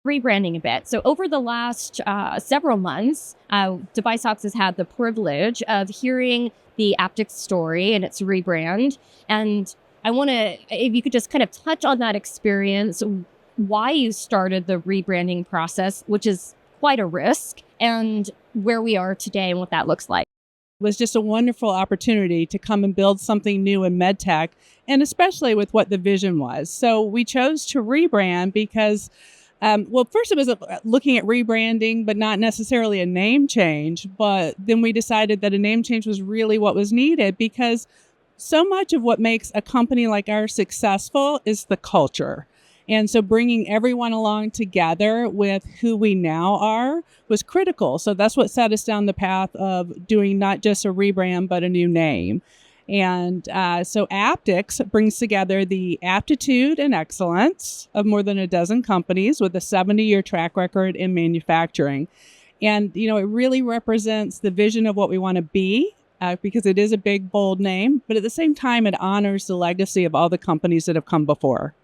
rebranding a bit. So over the last several months, DeviceTalks has had the privilege of hearing the Aptyx story and its rebrand. And I want to, if you could just kind of touch on that experience, why you started the rebranding process, which is quite a risk, and where we are today and what that looks like. It was just a wonderful opportunity to come and build something new in medtech, and especially with what the vision was. So we chose to rebrand because first it was looking at rebranding, but not necessarily a name change. But then we decided that a name change was really what was needed, because so much of what makes a company like ours successful is the culture. And so bringing everyone along together with who we now are was critical. So that's what set us down the path of doing not just a rebrand, but a new name. And so Aptyx brings together the aptitude and excellence of more than a dozen companies with a 70-year track record in manufacturing. And, it really represents the vision of what we want to be, because it is a big, bold name. But at the same time, it honors the legacy of all the companies that have come before.